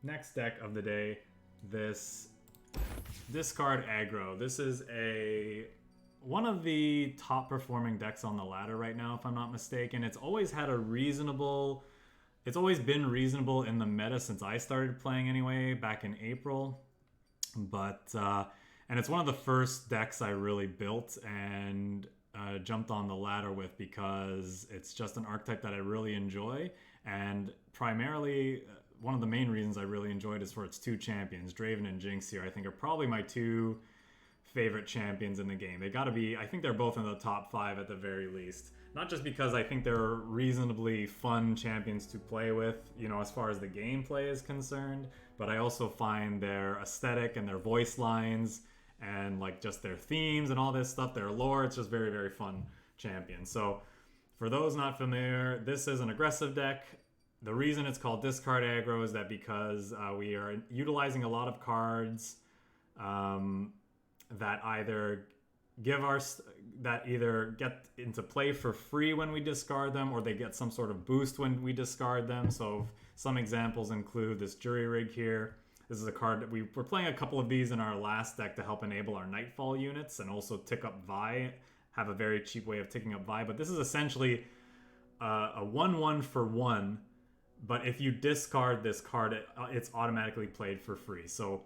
Next deck of the day, this discard aggro. This is one of the top performing decks on the ladder right now, if I'm not mistaken. It's always had a reasonable, it's always been reasonable in the meta since I started playing anyway, back in April. But and it's one of the first decks I really built and jumped on the ladder with because it's just an archetype that I really enjoy. And primarily, one of the main reasons I really enjoyed is for its two champions, Draven and Jinx here. I think are probably my two favorite champions in the game. They got to be, I think they're both in the top 5 at the very least. Not just because I think they're reasonably fun champions to play with, you know, as far as the gameplay is concerned, but I also find their aesthetic and their voice lines and like just their themes and all this stuff, their lore, it's just very, very fun champion. So for those not familiar, this is an aggressive deck. The reason it's called discard aggro is that because we are utilizing a lot of cards that either get into play for free when we discard them, or they get some sort of boost when we discard them. So some examples include this jury rig here. This is a card that we're playing a couple of these in our last deck to help enable our Nightfall units and also tick up Vi, have a very cheap way of ticking up Vi. But this is essentially a 1/1 for 1, but if you discard this card, it's automatically played for free. So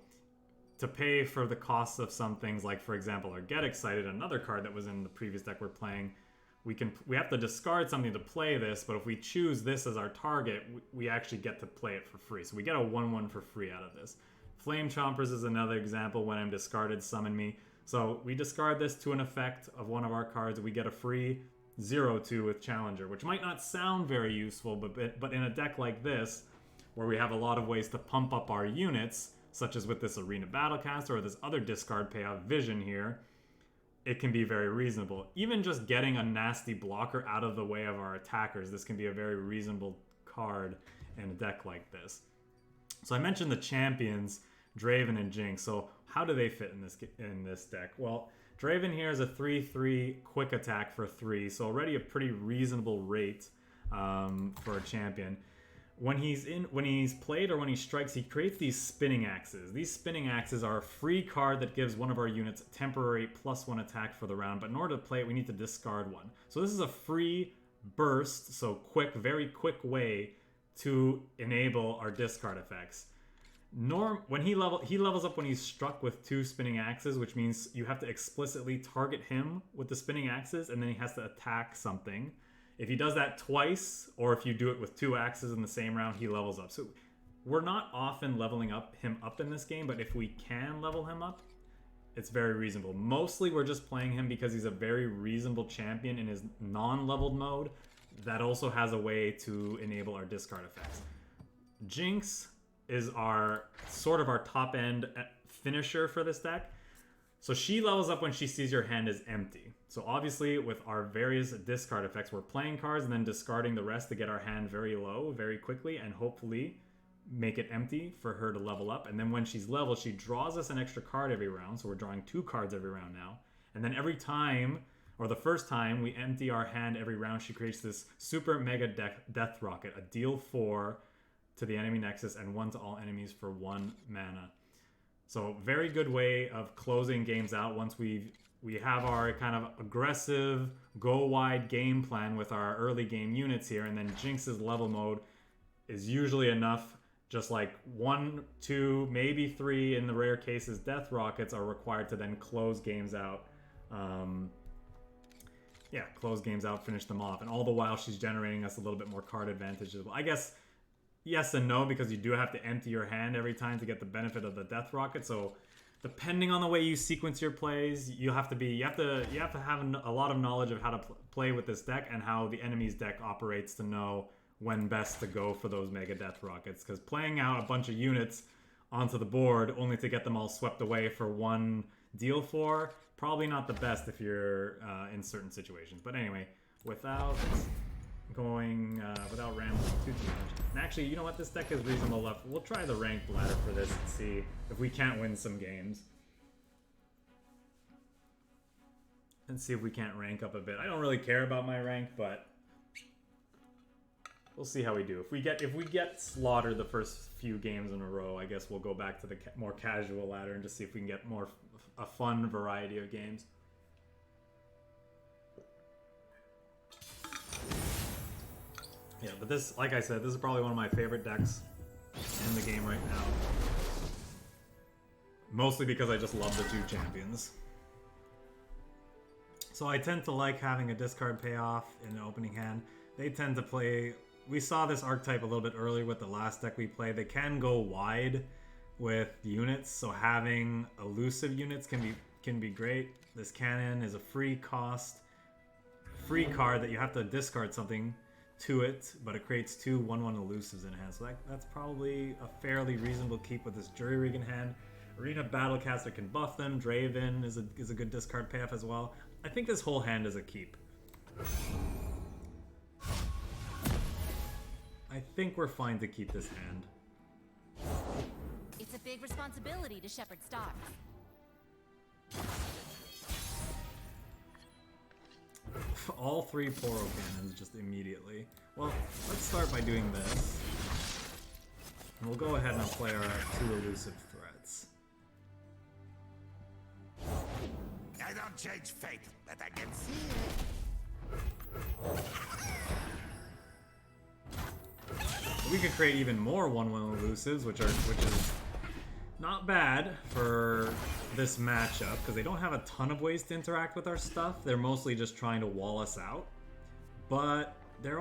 to pay for the costs of some things, like for example, our Get Excited, another card that was in the previous deck we're playing, we have to discard something to play this, but if we choose this as our target, we actually get to play it for free. So we get a 1/1 for free out of this. Flame Chompers is another example. When I'm discarded, summon me. So we discard this to an effect of one of our cards, we get a free 0/2 with Challenger, which might not sound very useful, but in a deck like this, where we have a lot of ways to pump up our units, such as with this Arena Battlecaster or this other discard payout Vision here, it can be very reasonable. Even just getting a nasty blocker out of the way of our attackers, this can be a very reasonable card in a deck like this. So I mentioned the champions, Draven and Jinx. So how do they fit in this deck? Well, Draven here is a 3/3 quick attack for 3, so already a pretty reasonable rate for a champion. When he's played or when he strikes, he creates these spinning axes. These spinning axes are a free card that gives one of our units a temporary +1 attack for the round, but in order to play it, we need to discard one. So this is a free burst, so quick, very quick way to enable our discard effects. When he levels up when he's struck with 2 spinning axes, which means you have to explicitly target him with the spinning axes, and then he has to attack something. If he does that twice, or if you do it with 2 axes in the same round, he levels up. So we're not often leveling him up in this game, but if we can level him up, it's very reasonable. Mostly we're just playing him because he's a very reasonable champion in his non-leveled mode that also has a way to enable our discard effects. Jinx is our top end finisher for this deck. So she levels up when she sees your hand is empty. So obviously with our various discard effects, we're playing cards and then discarding the rest to get our hand very low very quickly and hopefully make it empty for her to level up. And then when she's level, she draws us an extra card every round. So we're drawing 2 cards every round now. And then every time, or the first time we empty our hand every round, she creates this super mega death rocket, a deal 4 to the enemy nexus and 1 to all enemies for 1 mana. So very good way of closing games out once we have our kind of aggressive, go-wide game plan with our early game units here, and then Jinx's level mode is usually enough. Just like 1, 2, maybe 3, in the rare cases, death rockets are required to then close games out. Close games out, finish them off. And all the while she's generating us a little bit more card advantage as well. I guess yes and no, because you do have to empty your hand every time to get the benefit of the death rocket. So depending on the way you sequence your plays, you have to have a lot of knowledge of how to play with this deck and how the enemy's deck operates to know when best to go for those mega death rockets. Because playing out a bunch of units onto the board only to get them all swept away for 1 deal 4, probably not the best if you're in certain situations. But anyway, without rambling too much. And actually, you know what? This deck is reasonable enough. We'll try the ranked ladder for this and see if we can't win some games. And see if we can't rank up a bit. I don't really care about my rank, but We'll see how we do. If we get slaughtered the first few games in a row, I guess we'll go back to the more casual ladder and just see if we can get a fun variety of games. Yeah, but this, like I said, this is probably one of my favorite decks in the game right now. Mostly because I just love the two champions. So I tend to like having a discard payoff in the opening hand. They tend to play... We saw this archetype a little bit earlier with the last deck we played. They can go wide with units, so having elusive units can be great. This cannon is a free card that you have to discard something to it, but it creates two 1/1 elusives in hand. So that's probably a fairly reasonable keep with this Jury Rig in hand. Arena Battlecaster can buff them. Draven is a good discard payoff as well. I think this whole hand is a keep. I think we're fine to keep this hand. It's a big responsibility to shepherd stars. All three Poro Cannons just immediately. Well, let's start by doing this. And we'll go ahead and play our two elusive threats. I don't change fate, but I can see it. We could create even more 1/1 elusives, which is not bad for this matchup, because they don't have a ton of ways to interact with our stuff. They're mostly just trying to wall us out. But they're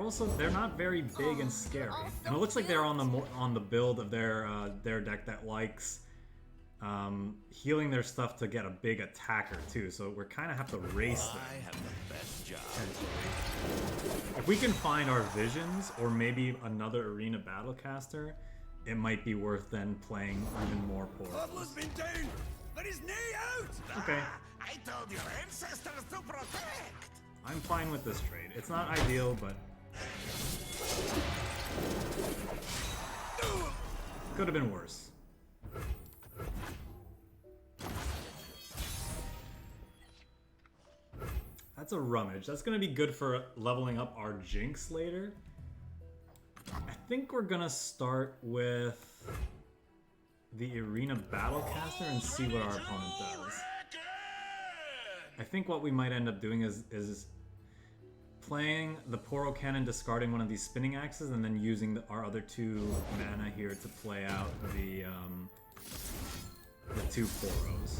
not very big and scary. And it looks like they're on the build of their deck that likes healing their stuff to get a big attacker too. So we're kind of have to race them. I have the best job. If we can find our visions or maybe another Arena Battlecaster, it might be worth then playing even more Pablo's Poros. been down, but his knee out. Okay. I told your ancestors to protect. I'm fine with this trade. It's not ideal, but could have been worse. That's a Rummage. That's going to be good for leveling up our Jinx later. I think we're going to start with the Arena Battlecaster and see what our opponent does. I think what we might end up doing is playing the Poro Cannon, discarding one of these spinning axes, and then using our other two mana here to play out the two Poros.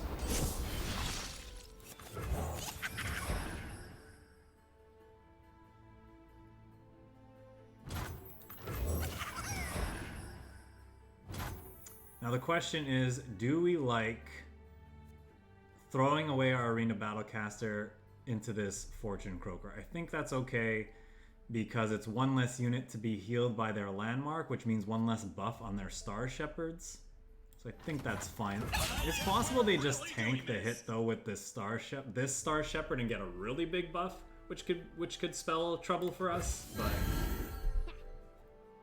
Now the question is, do we like throwing away our Arena Battlecaster into this Fortune Croaker? I think that's okay because it's one less unit to be healed by their landmark, which means one less buff on their Star Shepherds. So I think that's fine. It's possible they just tank the hit though with this Star Shepherd and get a really big buff, which could spell trouble for us, but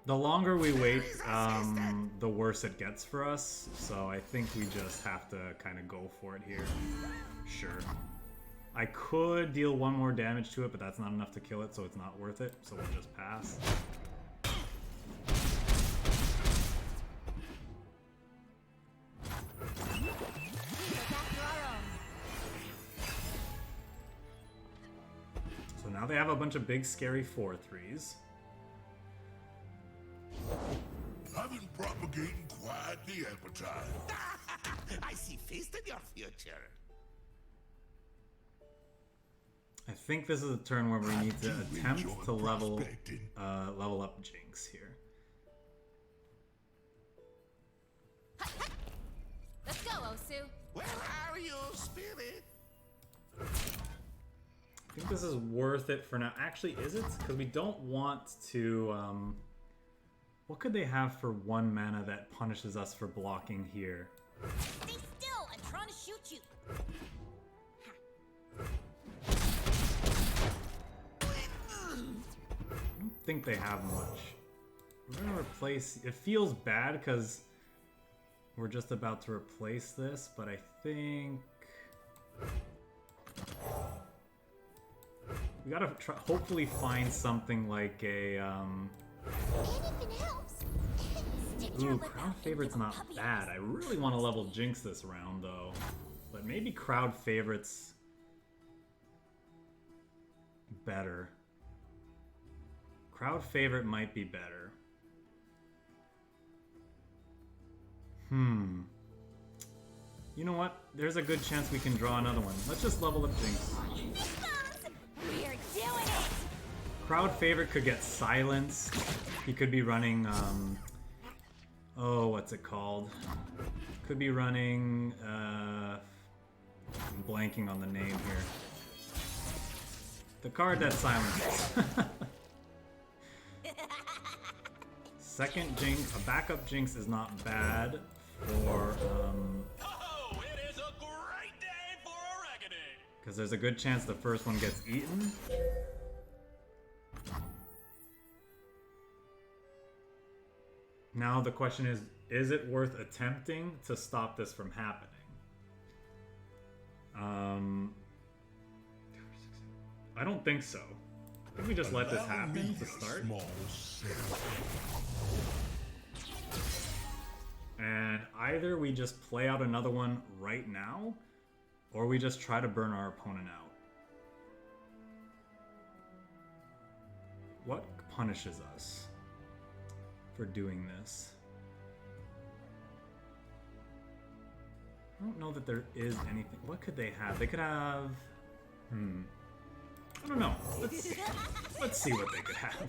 the longer we wait, the worse it gets for us. So I think we just have to kind of go for it here. Sure. I could deal one more damage to it, but that's not enough to kill it, so it's not worth it. So we'll just pass. So now they have a bunch of big, scary 4/3s. I've been propagating quite the appetite. I see feast in your future. I think this is a turn where we need to attempt to level up Jinx here. Let's go, Osu. Where are you, spirit? I think this is worth it for now. Actually, is it? Because we don't want to... what could they have for 1 mana that punishes us for blocking here? Stay still! I'm trying to shoot you! I don't think they have much. We're gonna replace... It feels bad because we're just about to replace this, but I think... we gotta hopefully find something like a Anything helps. Stick your Ooh, lip crowd out and favorite's give a not puppy a bad. I really want to level Jinx this round though. But maybe crowd favorites better. Crowd favorite might be better. You know what? There's a good chance we can draw another one. Let's just level up Jinx. We're doing it! Crowd favorite could get silence. He could be running, oh, what's it called? Could be running, I'm blanking on the name here. The card that silences. Second Jinx, a backup Jinx is not bad for, Oh, it is a great day for a reckoning. because there's a good chance the first one gets eaten. Now the question is it worth attempting to stop this from happening? I don't think so. I think we just let this happen to start. And either we just play out another one right now, or we just try to burn our opponent out. What punishes us for doing this? I don't know that there is anything. What could they have? They could have... I don't know. Let's see what they could have.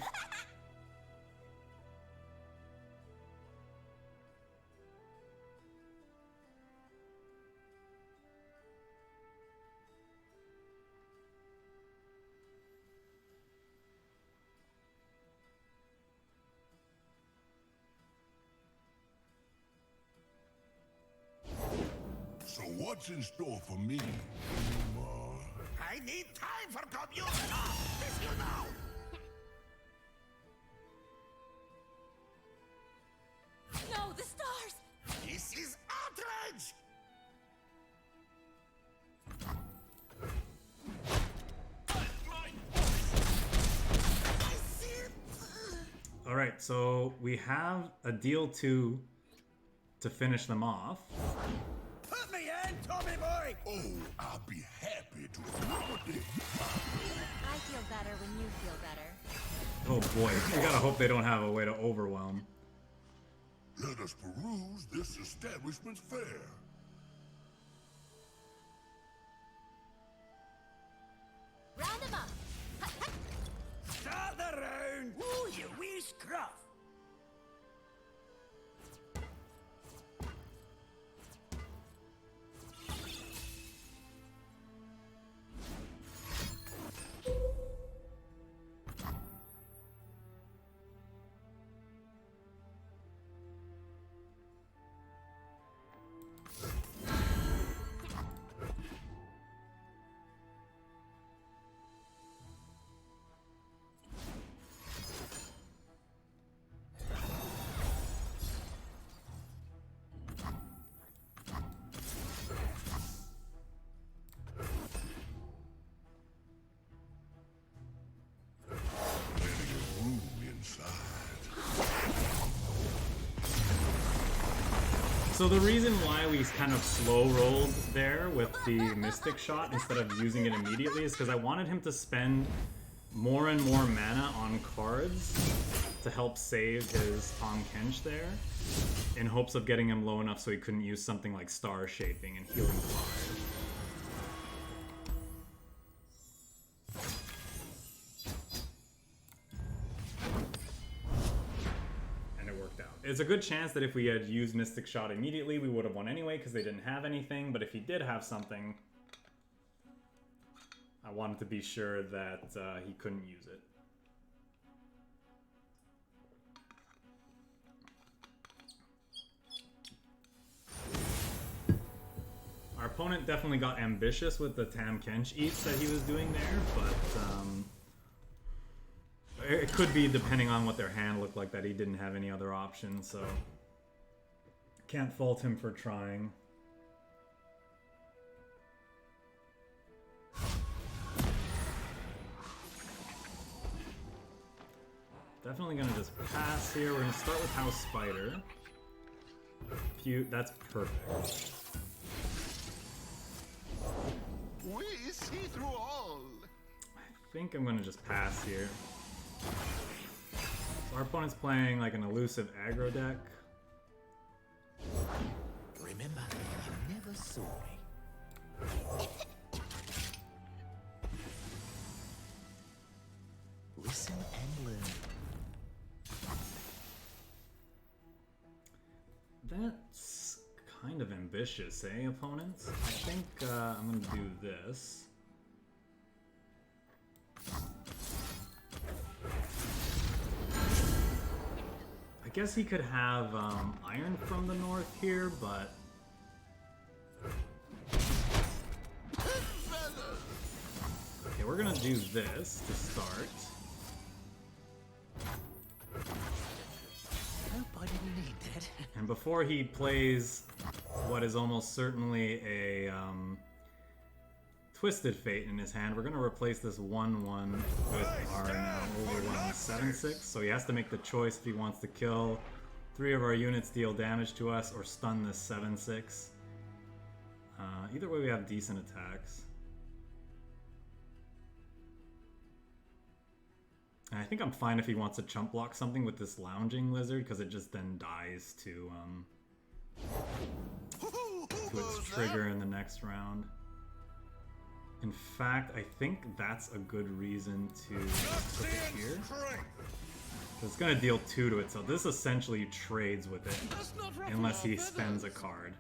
So what's in store for me? I need time for communion. This you know. No, the stars! This is outrage. I see it. Alright, so we have a deal to finish them off. Put me in, Tommy boy. Oh, I'll be happy to accommodate. I feel better when you feel better. Oh boy, we gotta hope they don't have a way to overwhelm. Let us peruse this establishment's fare. Round them up! Start the round. Ooh, you wee scruff. So the reason why we kind of slow rolled there with the Mystic Shot instead of using it immediately is because I wanted him to spend more and more mana on cards to help save his Tahm Kench there, in hopes of getting him low enough so he couldn't use something like Star Shaping and Healing 5. It's a good chance that if we had used Mystic Shot immediately, we would have won anyway, because they didn't have anything. But if he did have something, I wanted to be sure that he couldn't use it. Our opponent definitely got ambitious with the Tahm Kench eats that he was doing there, but it could be depending on what their hand looked like that he didn't have any other options, so can't fault him for trying. Definitely gonna just pass here. We're gonna start with House Spider. That's perfect. We see through all. I think I'm gonna just pass here. So our opponent's playing like an elusive aggro deck. Remember, you never saw me. Listen and learn. That's kind of ambitious, eh, opponents? I think I'm gonna do this. I guess he could have Iron from the north here, but... Okay, we're gonna do this to start. Hope I didn't need that. And before he plays what is almost certainly a Twisted Fate in his hand, we're going to replace this 1-1 with our now overrun 7-6. So he has to make the choice if he wants to kill 3 of our units, deal damage to us, or stun this 7-6. Either way, we have decent attacks. And I think I'm fine if he wants to chump block something with this Lounging Lizard, because it just then dies to its trigger in the next round. In fact, I think that's a good reason to put it here. It's going to deal 2 to it, so this essentially trades with it, unless he spends a card.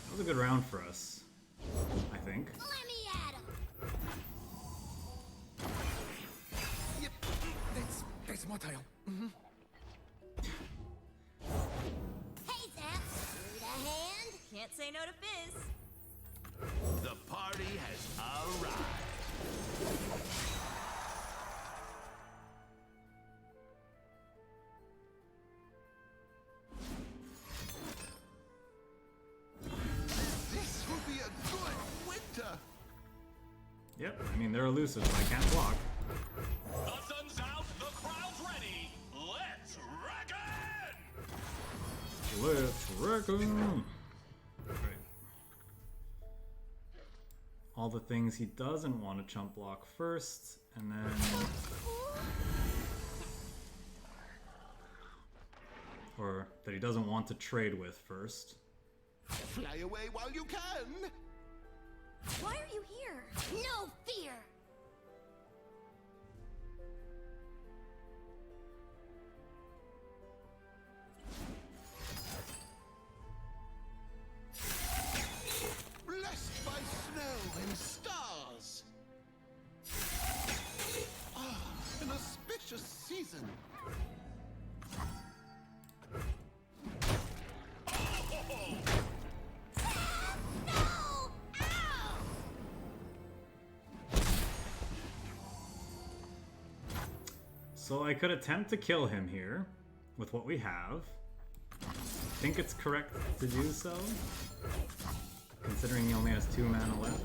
That was a good round for us, I think. Let me at him. Yep, that's my tail. Hey, Zap. Through the hand. Can't say no to Fizz. The party has arrived. This will be a good winter. Yep, I mean, they're elusive, so I can't block. The sun's out, the crowd's ready. Let's reckon! Let's reckon! Right. All the things he doesn't want to chump block first, and then... Or that he doesn't want to trade with first. Fly away while you can. Why are you here? No fear. Blessed by snow and stars. Ah, an auspicious season. No! Ow! So I could attempt to kill him here with what we have. I think it's correct to do so, considering he only has 2 mana left.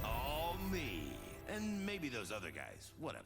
All me. And maybe those other guys. Whatever.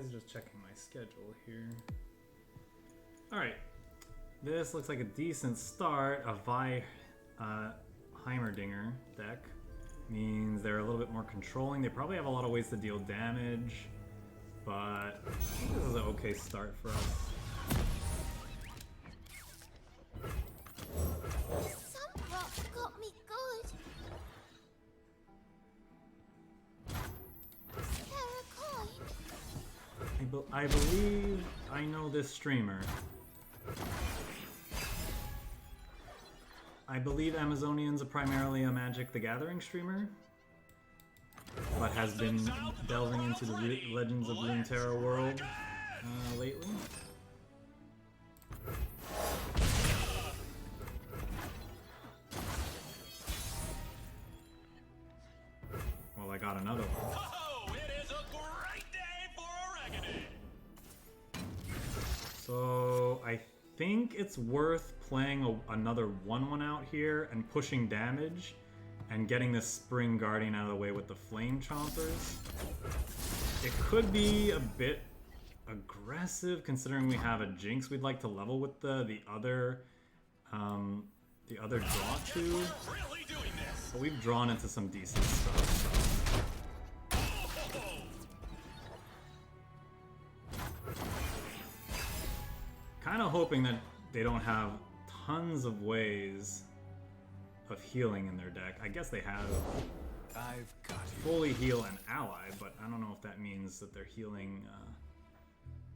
guys. Just checking my schedule here. Alright. This looks like a decent start. A Heimerdinger deck. Means they're a little bit more controlling. They probably have a lot of ways to deal damage. But I think this is an okay start for us. Some rock got me good. I believe I know this streamer. I believe Amazonian's primarily a Magic the Gathering streamer, but has been delving into the Legends of Runeterra world lately. Well, I got another one. Oh, it is a great day for oregano. So I think it's worth playing another 1/1 out here and pushing damage and getting this Spring Guardian out of the way with the Flame Chompers. It could be a bit aggressive considering we have a Jinx we'd like to level with the other draw too. Really doing this. But we've drawn into some decent stuff. Kind of hoping that they don't have tons of ways of healing in their deck. I guess they have I've got you. fully heal an ally, but I don't know if that means that they're healing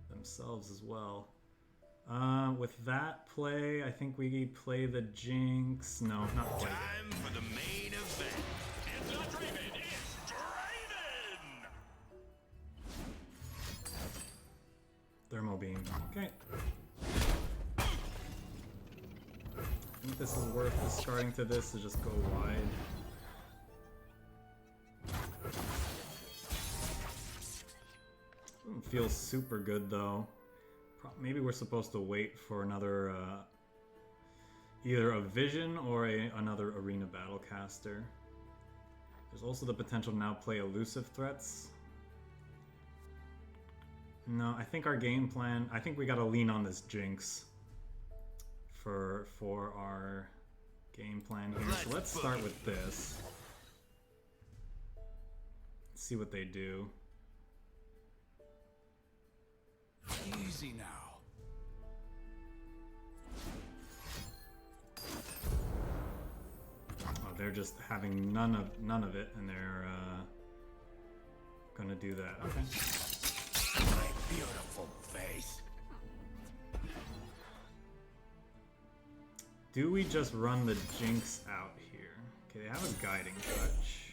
themselves as well. With that play, I think we play the Jinx. No, not quite. Time for the main event. It's not Draven, it's Draven! Thermo Beam. Okay. I think this is worth discarding to this to just go wide. Doesn't feel super good though. Maybe we're supposed to wait for another, either a Vision or another Arena Battlecaster. There's also the potential to now play elusive threats. No, I think our game plan, I think we gotta lean on this Jinx for our game plan here. So let's start with this. Let's see what they do. Easy now. Oh, they're just having none of it, and they're gonna do that. Okay. My beautiful face. Do we just run the Jinx out here? Okay, they have a Guiding Touch.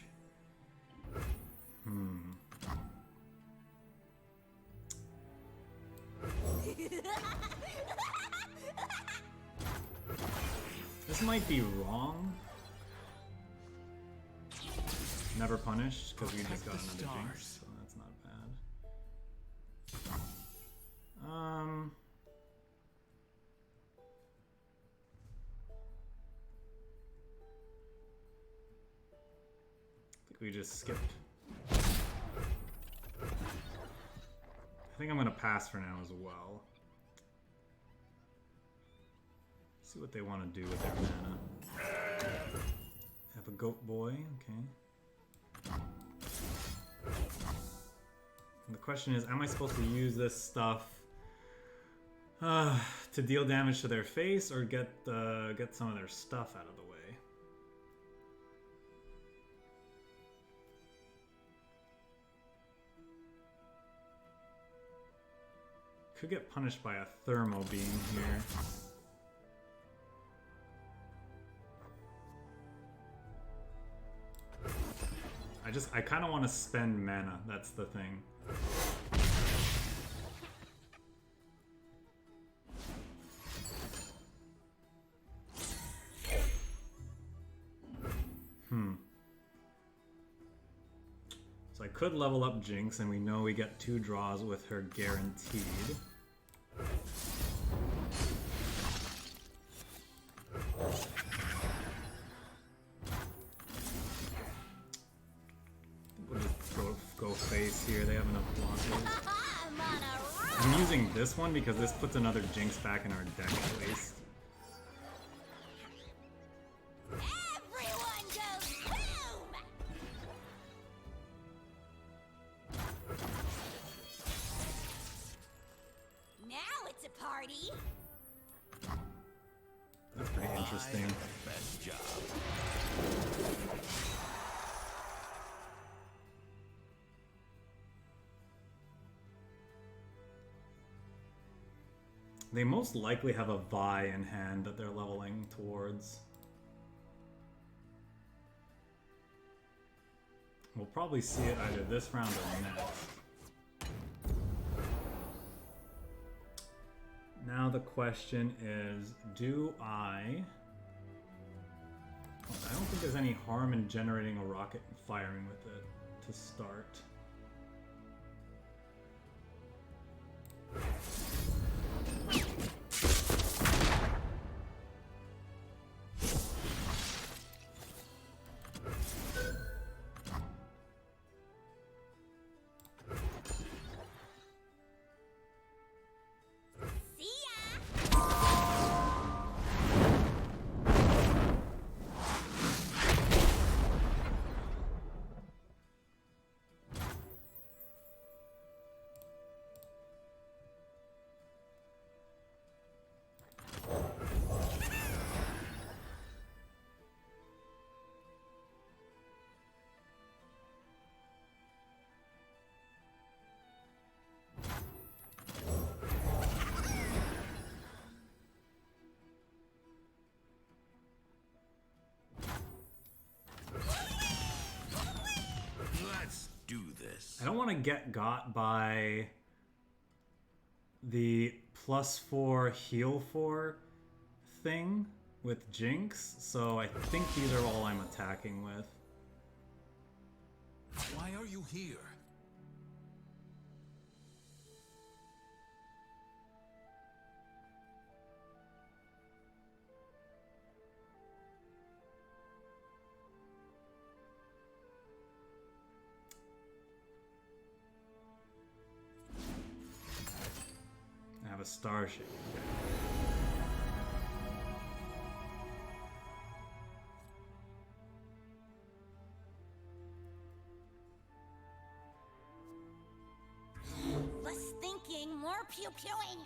This might be wrong. Never punished, because we just got another Jinx, so that's not bad. I think we just skipped. I think I'm gonna pass for now as well. See what they want to do with their mana. Have a goat boy, okay. And the question is, am I supposed to use this stuff to deal damage to their face, or get some of their stuff out of the way? Could get punished by a Thermo Beam here. I kind of want to spend mana, that's the thing. So I could level up Jinx, and we know we get 2 draws with her guaranteed. We'll just go face here. They have enough blockers. using this one because this puts another Jinx back in our deck at least. Everyone goes boom! Now it's a party. That's pretty interesting. I have the best job. They most likely have a Vi in hand that they're leveling towards. We'll probably see it either this round or next. Now the question is, do I don't think there's any harm in generating a rocket and firing with it to start. See ya! Let's do this. I don't want to get got by the +4 heal 4 thing with Jinx, so I think these are all I'm attacking with. Why are you here? I have a starship. Less thinking, more pew-pewing.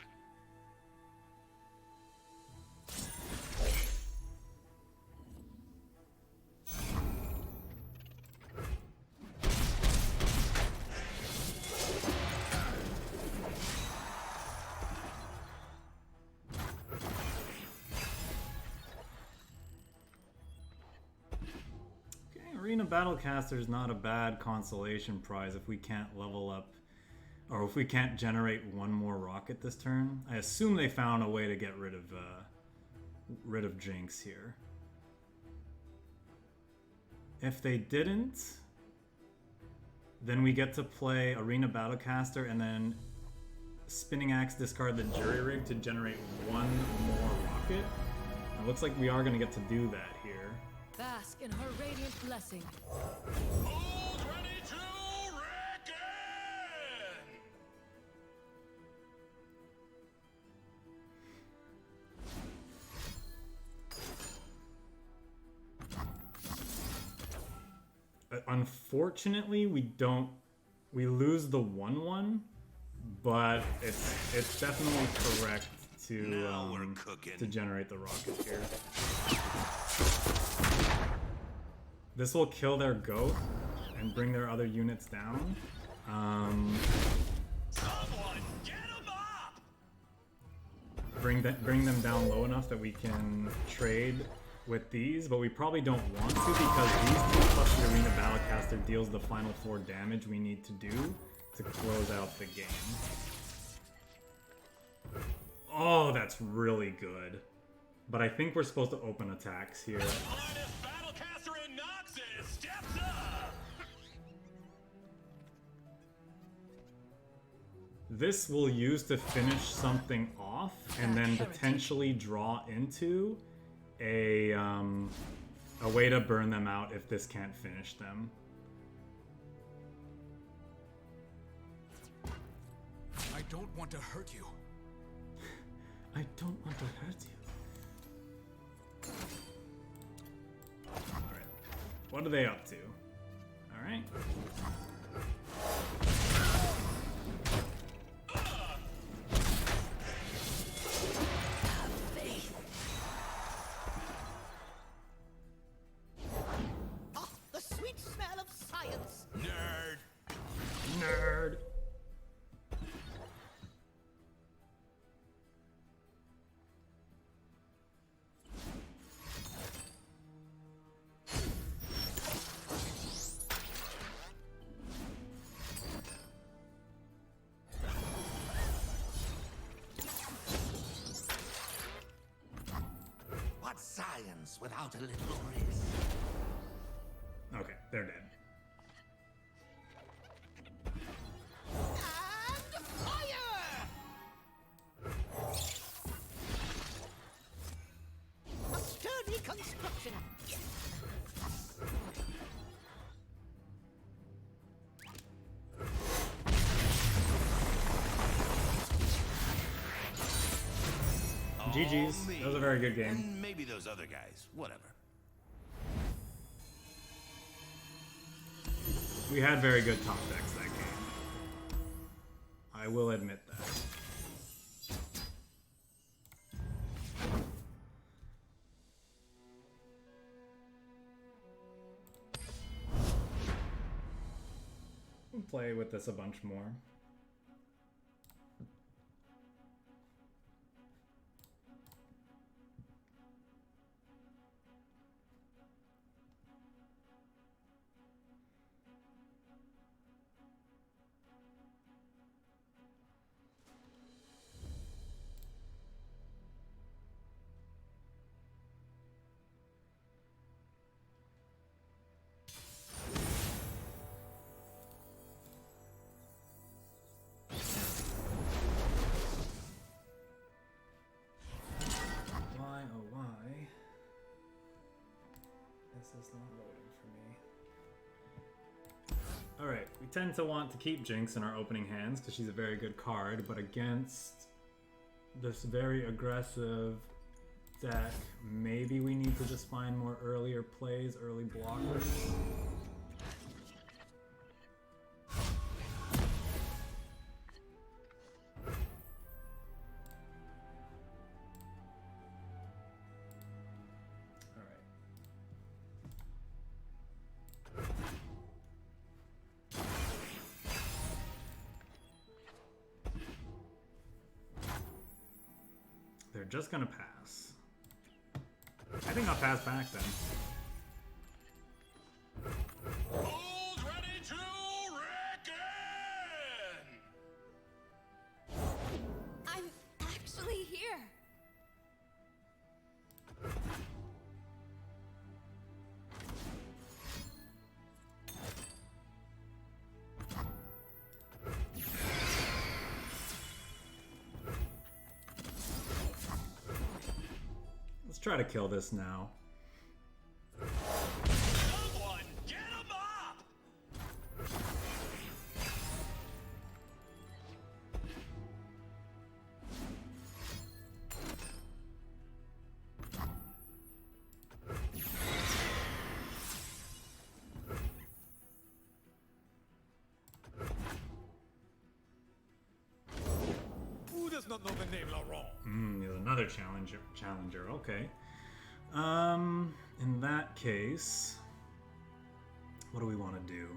Okay, Arena Battlecaster is not a bad consolation prize if we can't level up, or if we can't generate one more rocket this turn. I assume they found a way to get rid of Jinx here. If they didn't, then we get to play Arena Battlecaster and then Spinning Axe discard the Jury Rig to generate one more rocket. It looks like we are going to get to do that here. Bask in her radiant blessing. Who's ready to reckon? Unfortunately, we lose the 1/1, but it's definitely correct Now we're cooking. to generate the rocket here. This will kill their goat and bring their other units down. Someone get him up! Bring them down low enough that we can trade with these, but we probably don't want to because these two plus the Arena Battlecaster deals the final 4 damage we need to do to close out the game. Oh, that's really good. But I think we're supposed to open attacks here. Finest Battlecaster in Noxus steps up! This we'll use to finish something off and then potentially draw into a way to burn them out if this can't finish them. I don't want to hurt you. I don't want to hurt you. Alright. What are they up to? Alright. Oh, the sweet smell of science. Nerd. Nerd. What's science without a little risk? Okay, they're dead. And fire! A sturdy construction. GG's. All me. That was a very good game. And maybe those other guys. Whatever. We had very good top decks that game. I will admit that. We'll play with this a bunch more. Why, oh why? This is not loading for me. Alright, we tend to want to keep Jinx in our opening hands because she's a very good card, but against this very aggressive deck, maybe we need to just find more earlier plays, early blockers. Alright. They're just gonna pass. I think I'll pass back then. Who's ready to reckon? I'm actually here. Let's try to kill this now. Someone get him up! Who does not know the name Laurent? There's another challenger, okay. In that case, what do we want to do?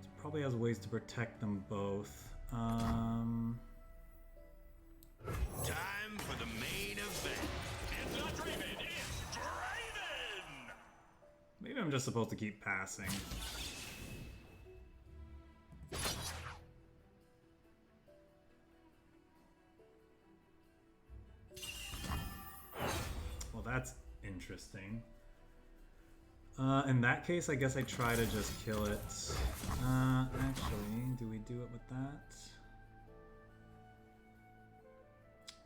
It probably has ways to protect them both. Time for the main event. It's not Draven, it's Draven! Maybe I'm just supposed to keep passing. Well, that's interesting. In that case, I guess I try to just kill it. Actually, do we do it with that?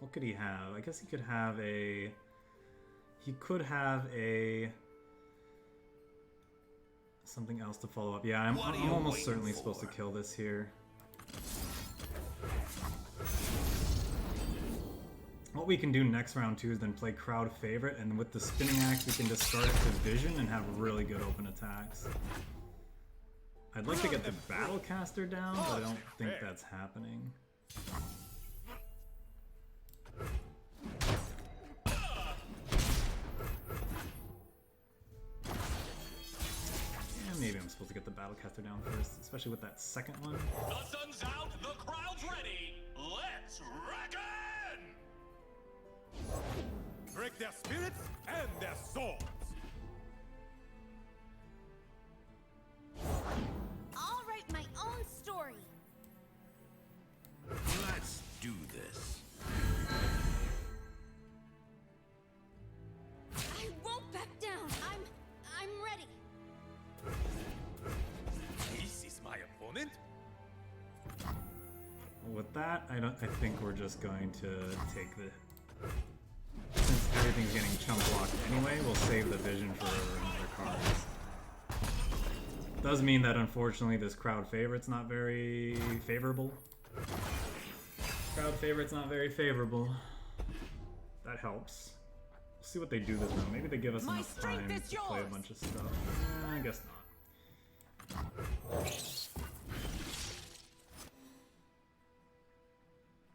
What could he have? I guess he could have a... He could have a... something else to follow up. Yeah, I'm almost certainly supposed to kill this here. What we can do next round too is then play crowd favorite, and with the spinning axe we can discard it to vision and have really good open attacks. I'd like to get the Battlecaster down, but I don't think that's happening. Yeah, maybe I'm supposed to get the Battlecaster down first, especially with that second one. The sun's out, the crowd's ready. Let's reckon! Break their spirits and their swords. I'll write my own story. Let's do this. I won't back down. I'm ready. This is my opponent. With that, I think we're just going to take the... Since everything's getting chump blocked anyway, we'll save the vision for another cards. Does mean that unfortunately this crowd favorite's not very favorable. Crowd favorite's not very favorable. That helps. We'll see what they do this round. Maybe they give us enough time to play a bunch of stuff. I guess not.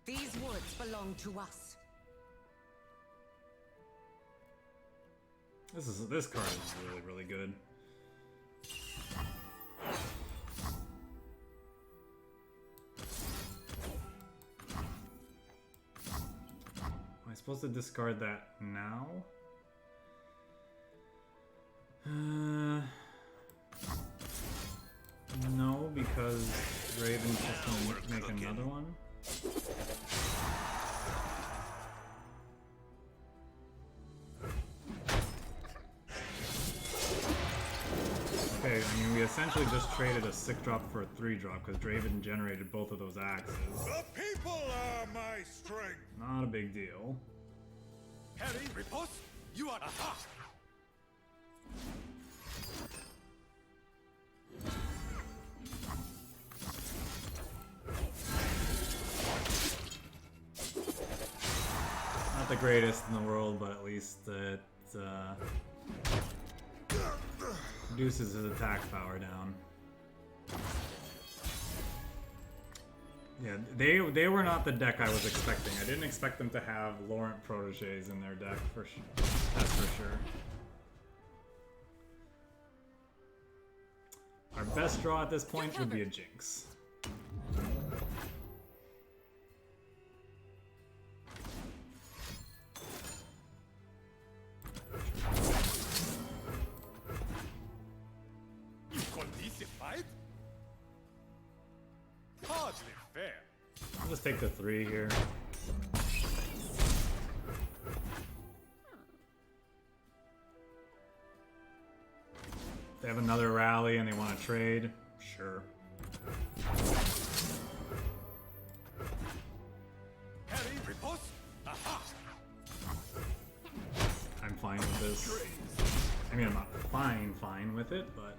These woods belong to us. This card is really, really good. Am I supposed to discard that now? No, because Raven's just gonna make another one. Okay, I mean, we essentially just traded a 6-drop for a 3-drop because Draven generated both of those axes. The people are my strength. Not a big deal. Harry, riposte. You are aha. Not the greatest in the world, but at least it reduces his attack power down. Yeah, they were not the deck I was expecting. I didn't expect them to have Laurent Protégés in their deck, that's for sure. Our best draw at this point would be a Jinx. You call this a fight? Hardly fair. I'll just take the 3 here. They have another rally and they want to trade. Sure. Harry, riposte. Aha. I'm fine with this. I mean, I'm not fine with it, but...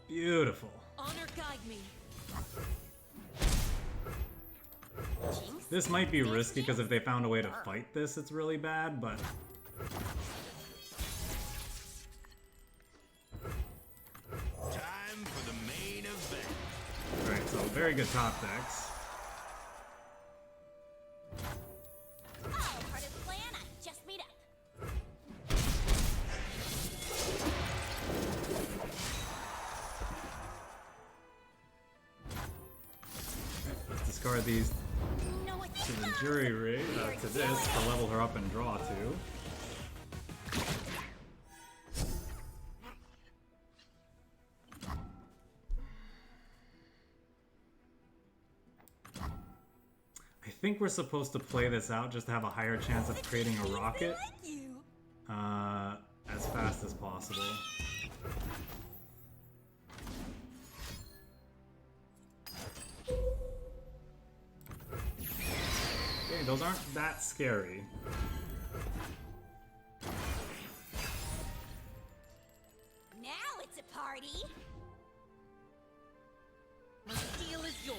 Beautiful. Honor guide me. Jinx? This might be risky because if they found a way to fight this, it's really bad, but... Time for the main event. Alright, so very good top decks. Oh, part of the plan, I just made up. Let's discard these No, it's to the jury rig, to this, to level her up and draw to. I think we're supposed to play this out just to have a higher chance of creating a rocket as fast as possible. Okay, those aren't that scary. Now it's a party. My steel is yours.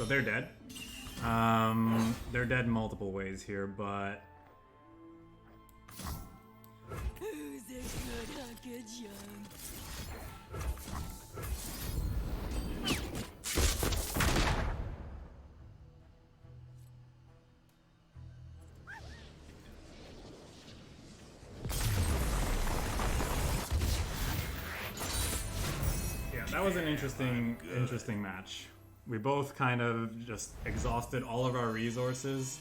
they're dead. They're dead in multiple ways here, but Who's a good hunk of junk? yeah, that was an interesting match. We both kind of just exhausted all of our resources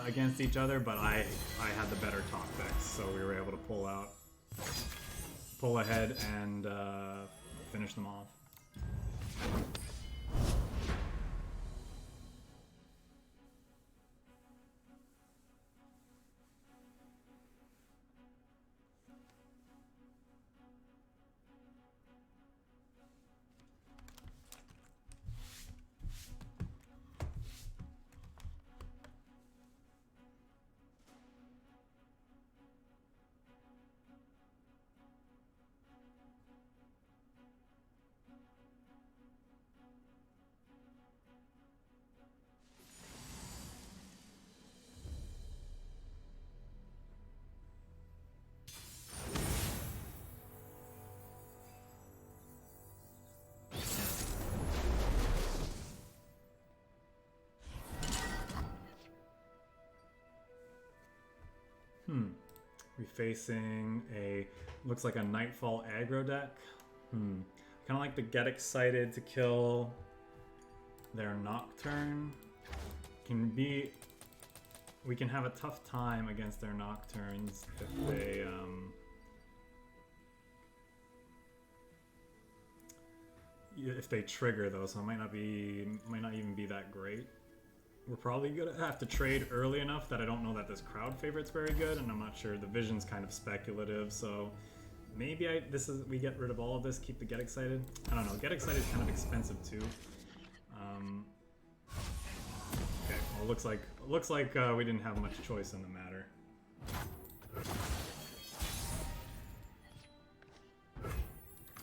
against each other, but I had the better top decks, so we were able to pull ahead and finish them off. We facing a, looks like a Nightfall aggro deck. Kind of like to get excited to kill their Nocturne. We can have a tough time against their Nocturnes if they trigger though, so it might not even be that great. We're probably gonna have to trade early enough that I don't know that this crowd favorite's very good, and I'm not sure. The vision's kind of speculative, so maybe we get rid of all of this, keep the Get Excited. I don't know. Get Excited is kind of expensive too. Okay, well, it looks like we didn't have much choice in the matter.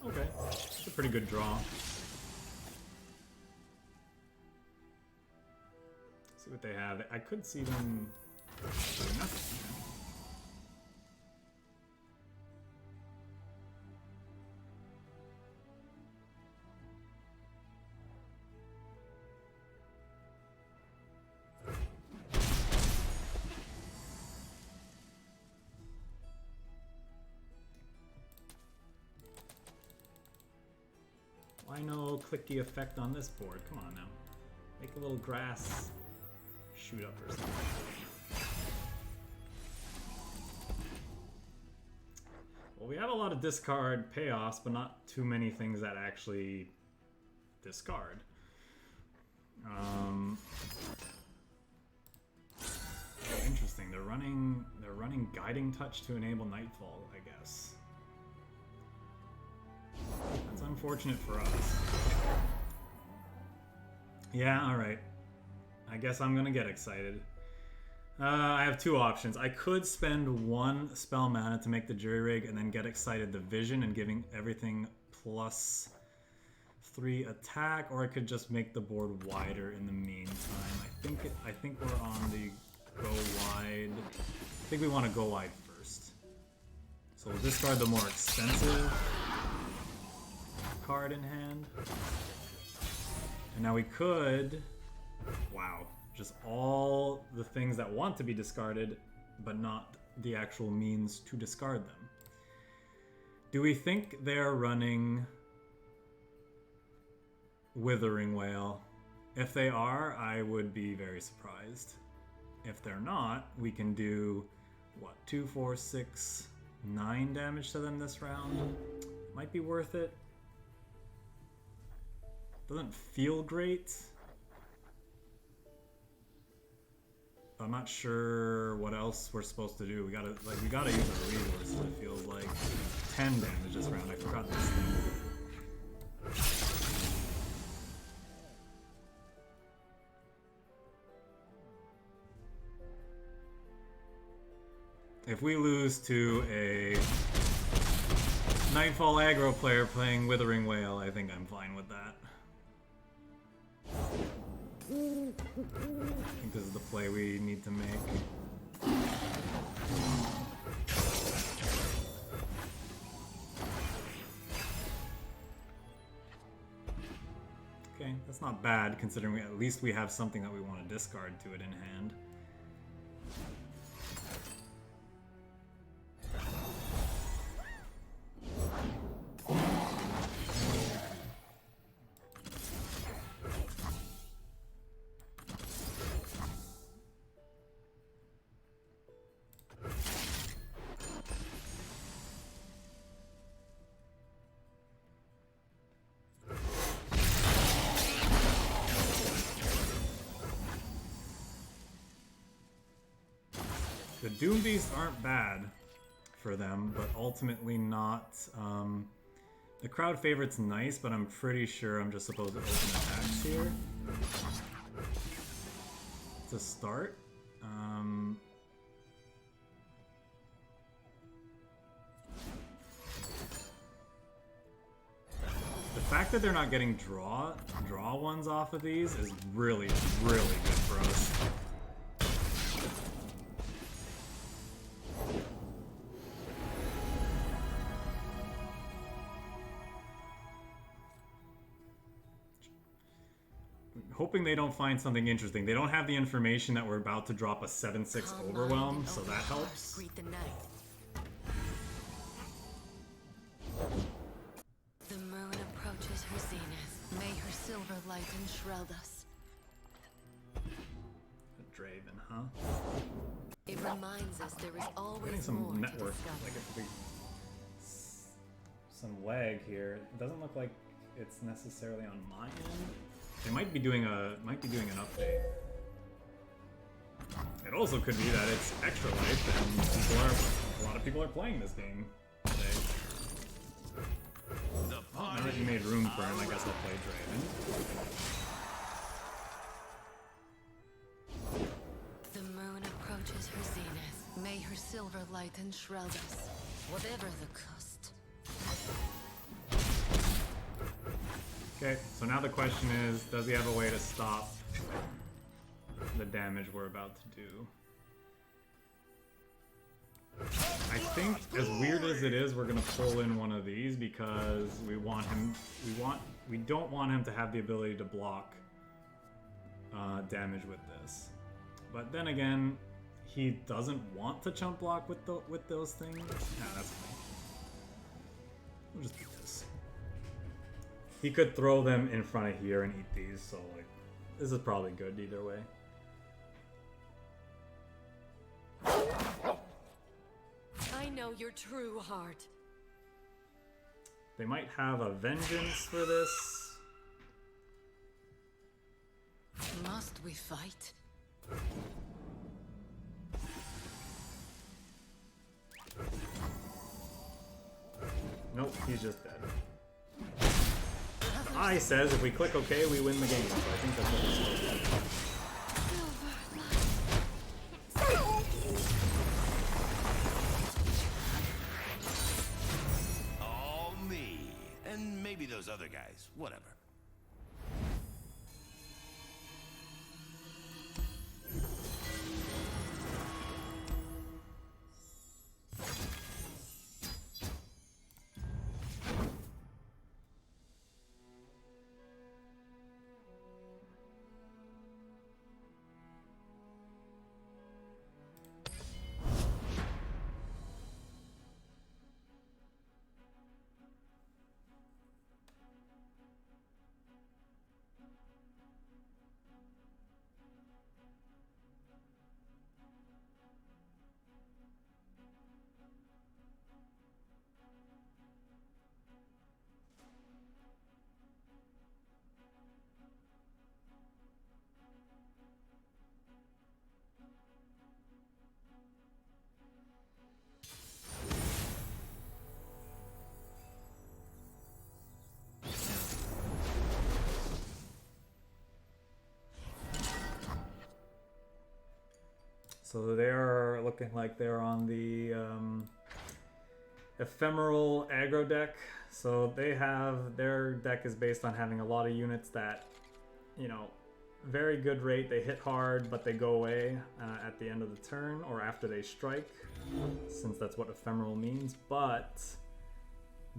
Okay, it's a pretty good draw. See what they have. I could see them doing nothing. Why no clicky effect on this board? Come on now. Make a little grass shoot up or something. Well, we have a lot of discard payoffs, but not too many things that actually discard. Interesting. They're running Guiding Touch to enable Nightfall, I guess. That's unfortunate for us. Yeah, alright. I guess I'm gonna get excited. I have two options. I could spend one spell mana to make the Jury Rig and then get excited the Vision and giving everything +3 attack, or I could just make the board wider in the meantime. I think we're on the go wide. I think we want to go wide first. So we'll discard the more expensive card in hand. And now we could, wow, just all the things that want to be discarded, but not the actual means to discard them. Do we think they're running Withering Wail? If they are, I would be very surprised. If they're not, we can do, what, 2, 4, 6, 9 damage to them this round? Might be worth it. Doesn't feel great. I'm not sure what else we're supposed to do. We gotta use our resources. It feels like 10 damage this round. I forgot this thing. If we lose to a Nightfall aggro player playing Withering Wail, I think I'm fine with that. I think this is the play we need to make. Okay, that's not bad considering at least we have something that we want to discard to it in hand. The Doom Beasts aren't bad for them, but ultimately not. The crowd favorite's nice, but I'm pretty sure I'm just supposed to open attacks here to start. The fact that they're not getting draw ones off of these is really, really good for us. Hoping they don't find something interesting. They don't have the information that we're about to drop a 7/6 overwhelm, so that helps. Greet the night. The moon approaches her zenith. May her silver light enshroud us. A Draven, huh? It reminds us there is Getting always some more network, to discover. like a big, some lag here. It doesn't look like it's necessarily on my end. They might be doing an update. It also could be that it's extra life, and a lot of people are playing this game today. Well, now that you made room for him, I guess I'll play Draven. The moon approaches her zenith. May her silver light enshroud us, whatever the cost. Okay, so now the question is, does he have a way to stop the damage we're about to do? I think, as weird as it is, we're gonna pull in one of these because we don't want him to have the ability to block damage with this. But then again, he doesn't want to chump block with those things. Yeah, that's fine. We'll just do this. He could throw them in front of here and eat these, so like, this is probably good either way. I know your true heart. They might have a vengeance for this. Must we fight? Nope, he's just dead. I says if we click OK, we win the game, so I think that's what we're supposed to do. All me. And maybe those other guys. Whatever. So they're looking like they're on the ephemeral aggro deck. So they have, their deck is based on having a lot of units that, you know, very good rate. They hit hard, but they go away at the end of the turn or after they strike, since that's what ephemeral means. But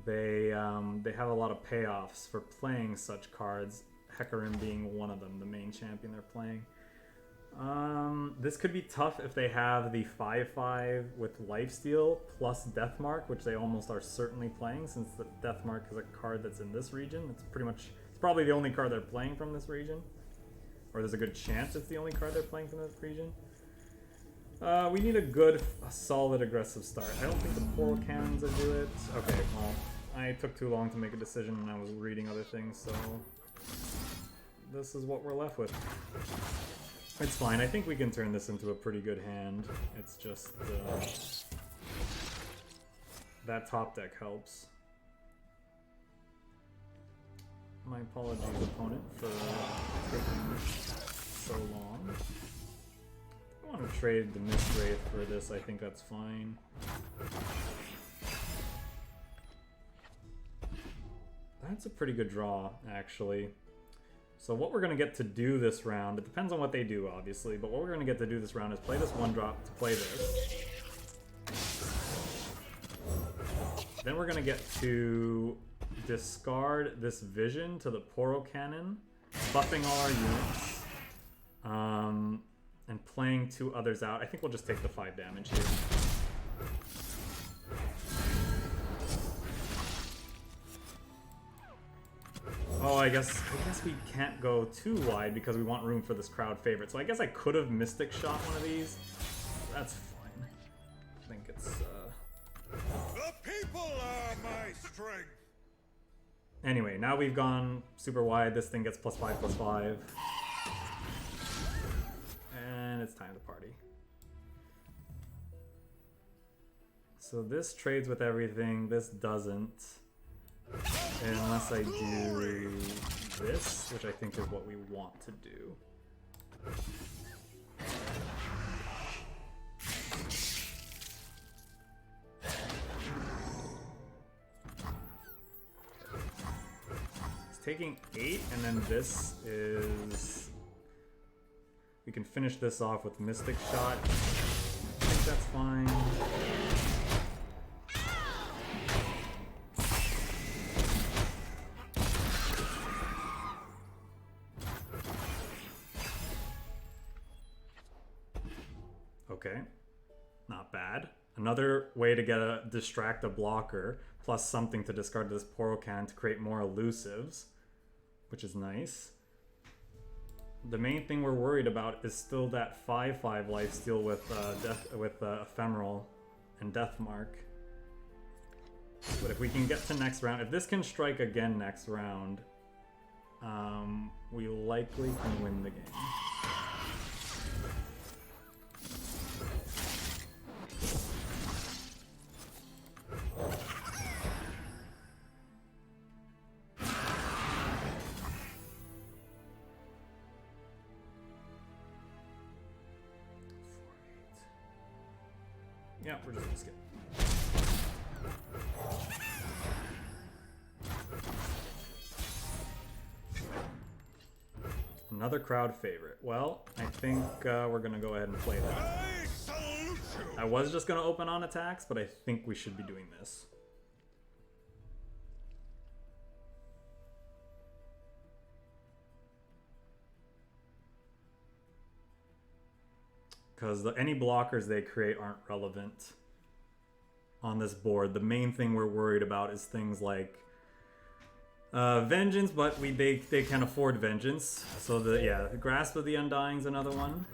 they have a lot of payoffs for playing such cards. Hecarim being one of them, the main champion they're playing. This could be tough if they have the 5/5 with Lifesteal plus Deathmark, which they almost are certainly playing, since the Deathmark is a card that's in this region. It's probably the only card they're playing from this region. Or there's a good chance it's the only card they're playing from this region. We need a solid aggressive start. I don't think the Portal Cannons will do it. Okay, well, I took too long to make a decision and I was reading other things, so this is what we're left with. It's fine. I think we can turn this into a pretty good hand. It's just that top deck helps. My apologies, opponent, for taking so long. I want to trade the Mist Wraith for this. I think that's fine. That's a pretty good draw, actually. So what we're going to get to do this round, it depends on what they do, obviously, but what we're going to get to do this round is play this 1-drop to play this. Then we're going to get to discard this Vision to the Poro Cannon, buffing all our units, and playing 2 others out. I think we'll just take the 5 damage here. Oh, I guess we can't go too wide because we want room for this crowd favorite. So I guess I could have Mystic Shot one of these. That's fine. I think it's The people are my strength. Anyway, now we've gone super wide. This thing gets +5/+5. And it's time to party. So this trades with everything. This doesn't. Unless I do this, which I think is what we want to do. It's taking 8, and then this is... We can finish this off with Mystic Shot. I think that's fine. Okay, not bad. Another way to distract a blocker, plus something to discard this Poro Can to create more elusives, which is nice. The main thing we're worried about is still that 5/5 lifesteal with Ephemeral and Deathmark. But if we can get to next round, if this can strike again next round, we likely can win the game. Yeah, we're just gonna skip. Another crowd favorite. Well, I think we're gonna go ahead and play that. I was just gonna open on attacks, but I think we should be doing this. Because any blockers they create aren't relevant on this board. The main thing we're worried about is things like Vengeance, but they can afford Vengeance. So the Grasp of the Undying is another one.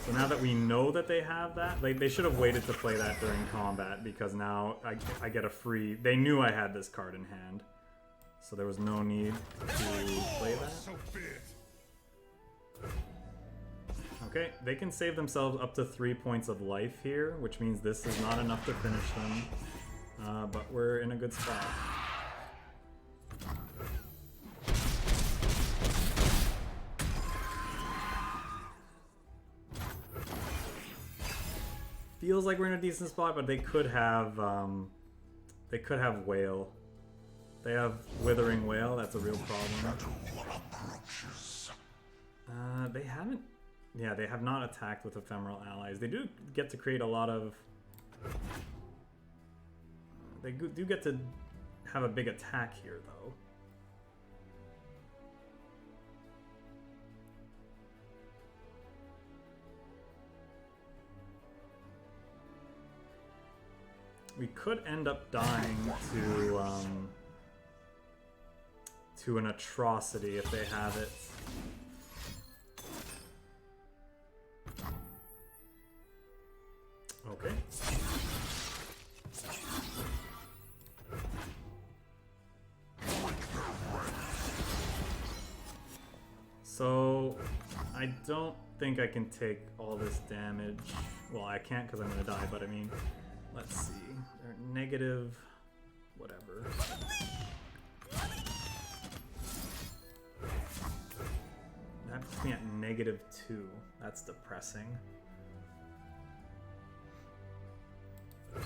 So now that we know that they have that, they should have waited to play that during combat, because now I get a free... They knew I had this card in hand, so there was no need to play that. Okay, they can save themselves up to 3 points of life here, which means this is not enough to finish them, but we're in a good spot. Feels like we're in a decent spot, but they could have Whale. They have Withering Whale. That's a real problem. They haven't... Yeah, they have not attacked with ephemeral allies. They do get to create a lot of... They do get to have a big attack here, though. We could end up dying to an atrocity if they have it. Okay. So, I don't think I can take all this damage. Well, I can't because I'm gonna die, but I mean, let's see. They're negative, whatever. That puts me at -2. That's depressing. I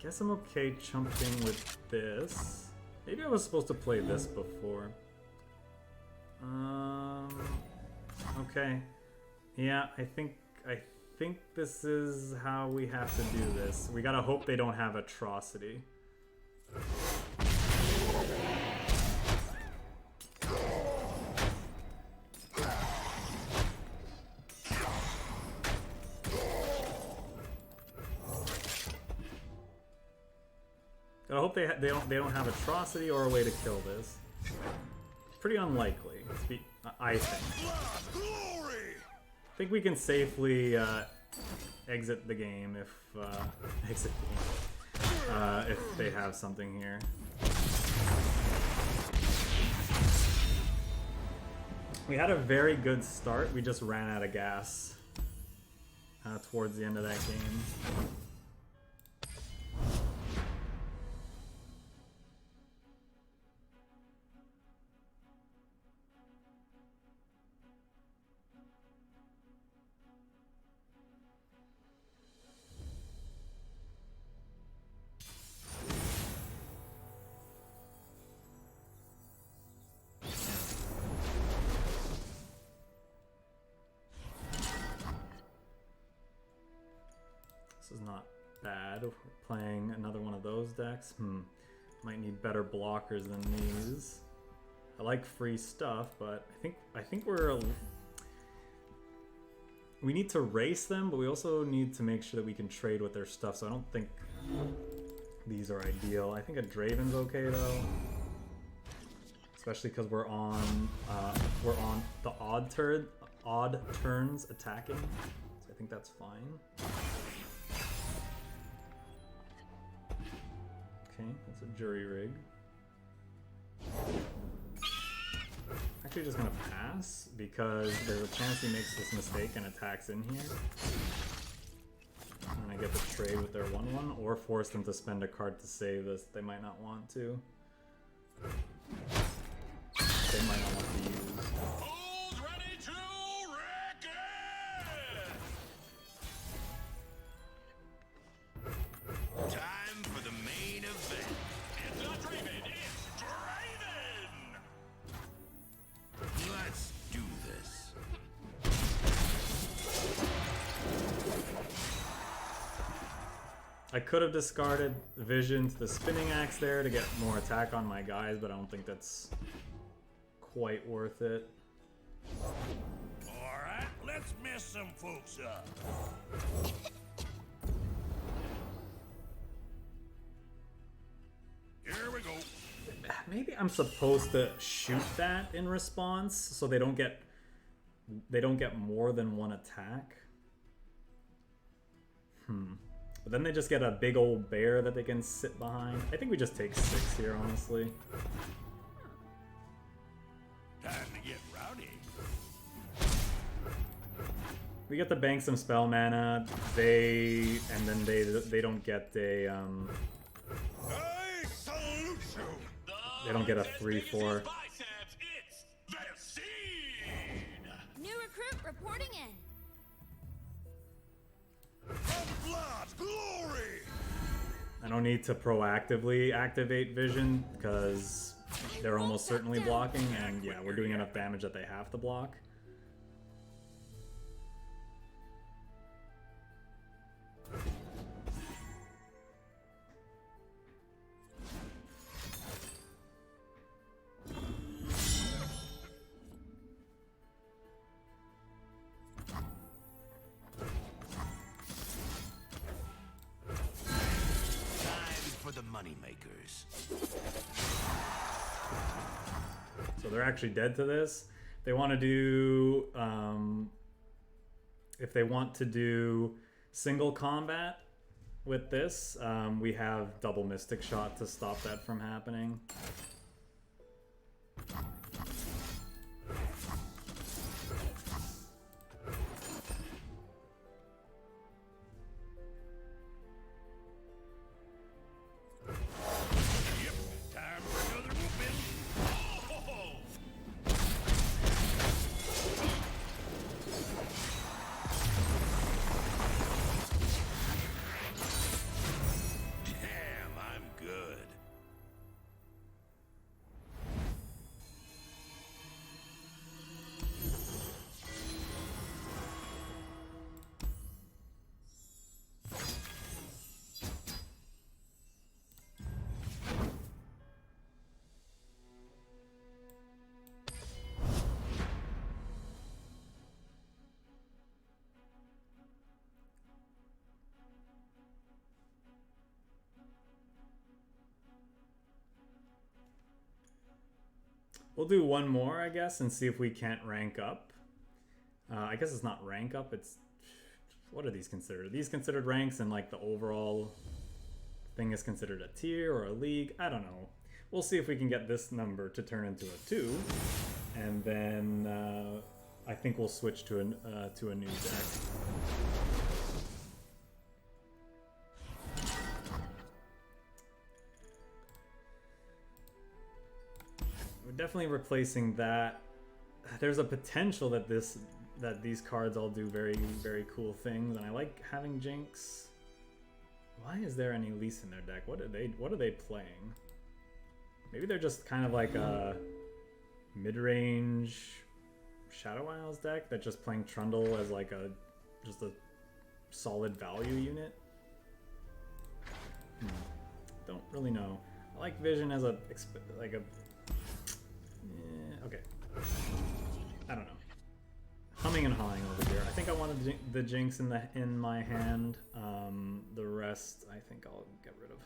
guess I'm okay jumping with this. Maybe I was supposed to play this before. Okay. Yeah, I think this is how we have to do this. We gotta hope they don't have atrocity. I hope they don't have atrocity or a way to kill this. Pretty unlikely, I think. I think we can safely exit the game if if they have something here. We had a very good start. We just ran out of gas towards the end of that game. This is not bad. We're playing another one of those decks. Might need better blockers than these. I like free stuff, but I think we need to race them, but we also need to make sure that we can trade with their stuff. So I don't think these are ideal. I think a Draven's okay though, especially because we're on the odd turns attacking. So I think that's fine. Okay, that's a jury rig. Actually just gonna pass because there's a chance he makes this mistake and attacks in here. And I get to trade with their 1/1 or force them to spend a card to save this. They might not want to. They might not want to use. Who's ready to wreck it? Time for the main event. It's not Draven, it's Draven! Let's do this. I could have discarded Vision to the Spinning Axe there to get more attack on my guys, but I don't think that's quite worth it. Alright, let's mess some folks up. Here we go. Maybe I'm supposed to shoot that in response so they don't get more than one attack. But then they just get a big old bear that they can sit behind. I think we just take 6 here, honestly. Time to get rowdy. We get to bank some spell mana. They don't get a I salute you. they don't get a 3/4. Biceps, it's the seed! New recruit reporting in. From blood, glory. And don't need to proactively activate vision because they're almost certainly blocking, and yeah, we're doing enough damage that they have to block. So they're actually dead to this. They want to do, if they want to do single combat with this, we have double Mystic Shot to stop that from happening. We'll do one more, I guess, and see if we can't rank up. I guess it's not rank up, it's... What are these considered? Are these considered ranks, and like the overall thing is considered a tier or a league? I don't know. We'll see if we can get this number to turn into a 2. And then I think we'll switch to a new deck. We're definitely replacing that. There's a potential that these cards all do very, very cool things, and I like having Jinx. Why is there any Elise in their deck? What are they playing? Maybe they're just kind of like a mid-range Shadow Isles deck that's just playing Trundle as like just a solid value unit. Don't really know. I like Vision as okay. I don't know. Humming and hawing over here. I think I wanted the Jinx in my hand. The rest I think I'll get rid of.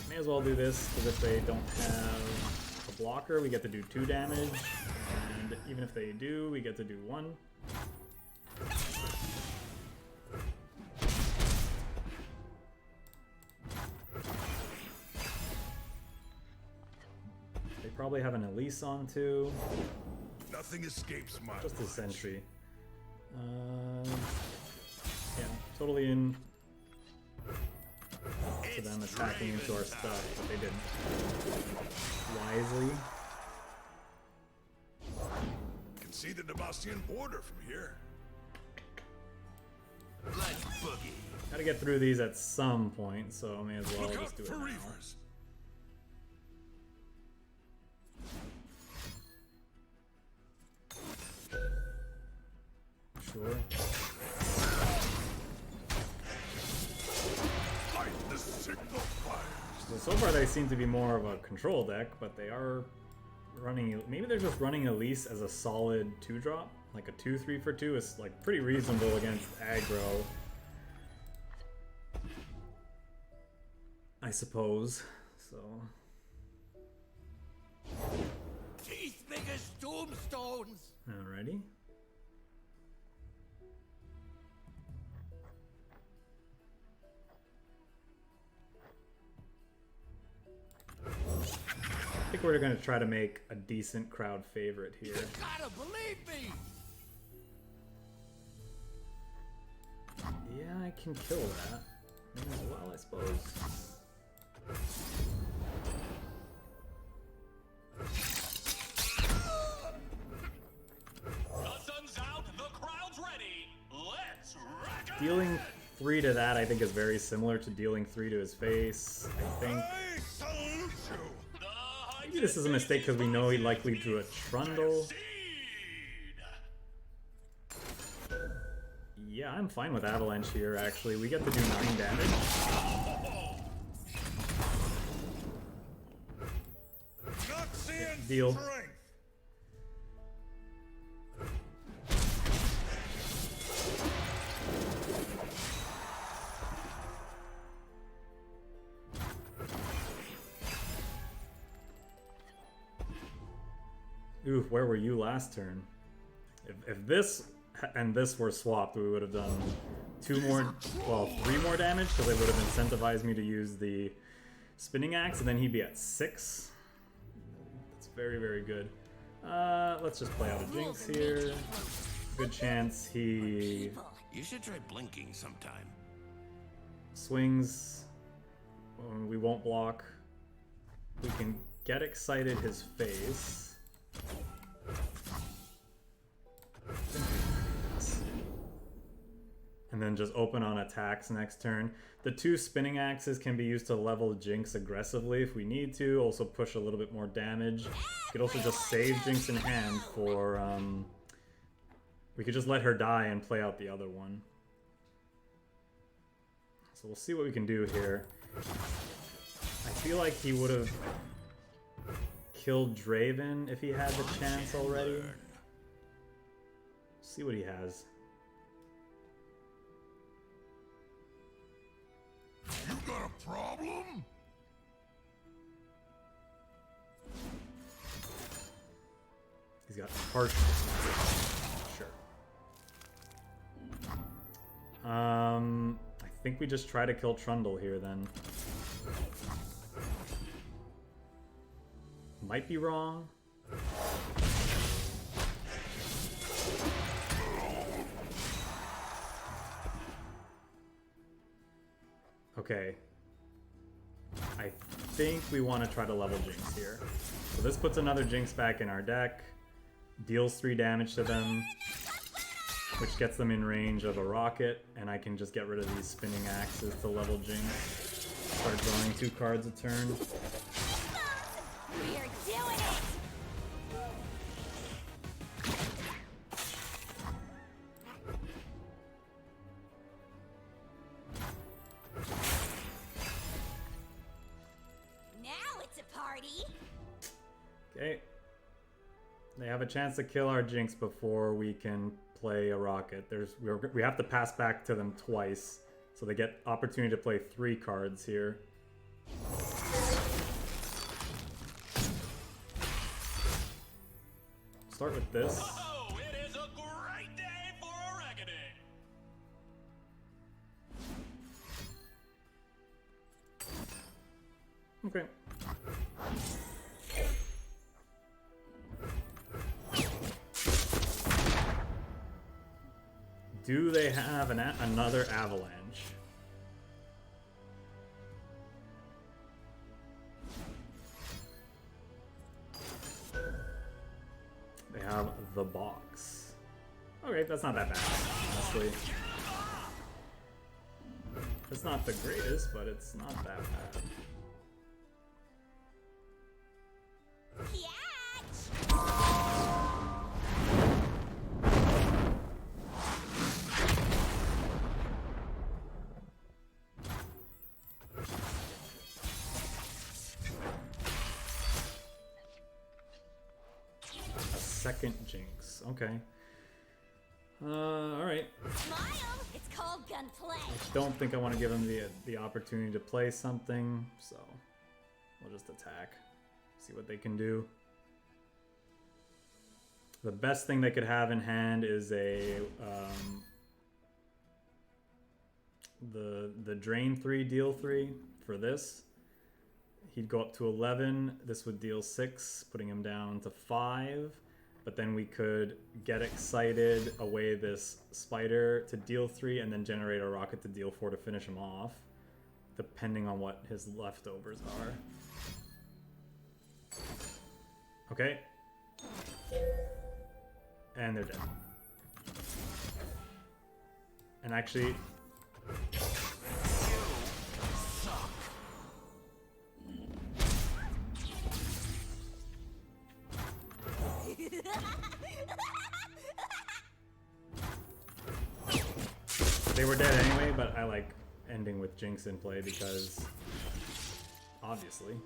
May as well do this, because if they don't have a blocker, we get to do 2 damage, and even if they do, we get to do 1. They probably have an Elise on too. Nothing escapes my Just a Sentry. Yeah, totally in to them attacking into our stuff, but they didn't. Wisely. You can see the Demacian border from here. Let's boogie. Gotta get through these at some point, so I may as well Look just out do it for now. Reavers. Sure. Light the signal fires. So far they seem to be more of a control deck, but they are running... Maybe they're just running Elise as a solid 2-drop. Like a 2-3 for 2 is like pretty reasonable against aggro, I suppose. So... Teeth big as tombstones. Alrighty. I think we're going to try to make a decent crowd favorite here. You gotta believe me. Yeah, I can kill that. May as well, I suppose. The sun's out, the crowd's ready. Let's rack 'em! Dealing 3 to that, I think, is very similar to dealing 3 to his face. I think I salute you. maybe this is a mistake because we know he likely drew a Trundle. Yeah, I'm fine with Avalanche here, actually. We get to do 9 damage. Noxian Deal. strength. Ooh, where were you last turn? If this and this were swapped, we would have done 3 more damage, because it would have incentivized me to use the spinning axe, and then he'd be at 6. That's very, very good. Let's just play out a Jinx here. Good chance he You should try blinking sometime. swings. We won't block. We can get excited his face. And then just open on attacks next turn. The 2 spinning axes can be used to level Jinx aggressively if we need to. Also push a little bit more damage. We could also just save Jinx in hand for... we could just let her die and play out the other one. So we'll see what we can do here. I feel like he would have killed Draven if he had the chance already. See what he has. You got a problem? He's got harsh. Sure. I think we just try to kill Trundle here then. Might be wrong. Okay. I think we want to try to level Jinx here. So this puts another Jinx back in our deck. Deals 3 damage to them, which gets them in range of a rocket, and I can just get rid of these spinning axes to level Jinx. Start drawing 2 cards a turn. We're doing it! Now it's a party! Okay. They have a chance to kill our Jinx before we can play a rocket. We have to pass back to them twice, so they get opportunity to play 3 cards here. Start with this. Oh, it is a great day for a reckoning. Okay. Do they have another avalanche? They have the box. Okay, that's not that bad, honestly. It's not the greatest, but it's not that bad. Second Jinx. Okay. Alright. Smile! It's called gunplay! I don't think I want to give him the opportunity to play something, so we'll just attack. See what they can do. The best thing they could have in hand is a the drain 3, deal 3 for this. He'd go up to 11. This would deal 6, putting him down to 5. But then we could get excited, away this spider to deal 3, and then generate a rocket to deal 4 to finish him off, depending on what his leftovers are. Okay. And they're dead. And actually, They were dead anyway, but I like ending with Jinx in play because, obviously.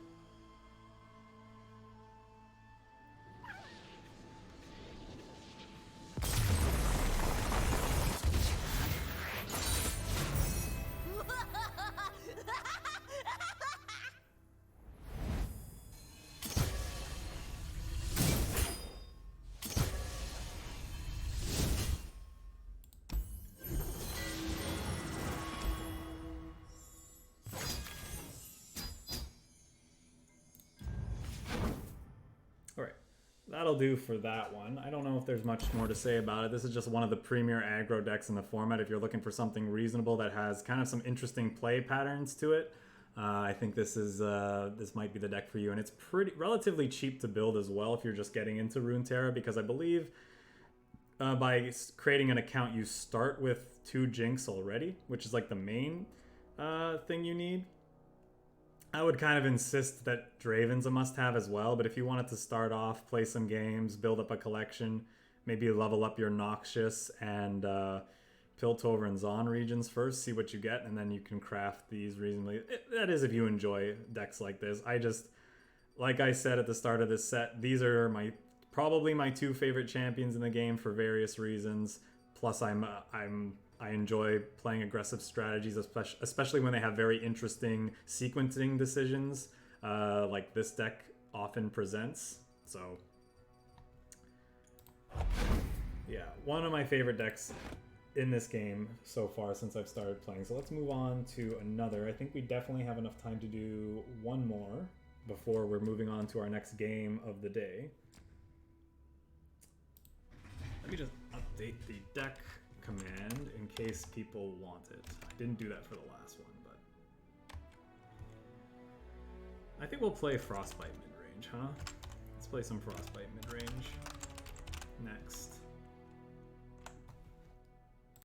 That'll do for that one. I don't know if there's much more to say about it. This is just one of the premier aggro decks in the format. If you're looking for something reasonable that has kind of some interesting play patterns to it, I think this might be the deck for you. And it's relatively cheap to build as well if you're just getting into Runeterra, because I believe by creating an account you start with 2 Jinx already, which is like the main thing you need. I would kind of insist that Draven's a must-have as well, but if you wanted to start off, play some games, build up a collection, maybe level up your Noxious and Piltover and Zon regions first, see what you get, and then you can craft these reasonably. That is if you enjoy decks like this. I just, like I said at the start of this set, these are probably my 2 favorite champions in the game for various reasons. Plus, I enjoy playing aggressive strategies, especially when they have very interesting sequencing decisions, like this deck often presents. So, yeah, one of my favorite decks in this game so far since I've started playing. So let's move on to another. I think we definitely have enough time to do one more before we're moving on to our next game of the day. Let me just update the deck command in case people want it. I didn't do that for the last one, but I think we'll play Frostbite mid-range, huh? Let's play some Frostbite mid-range next.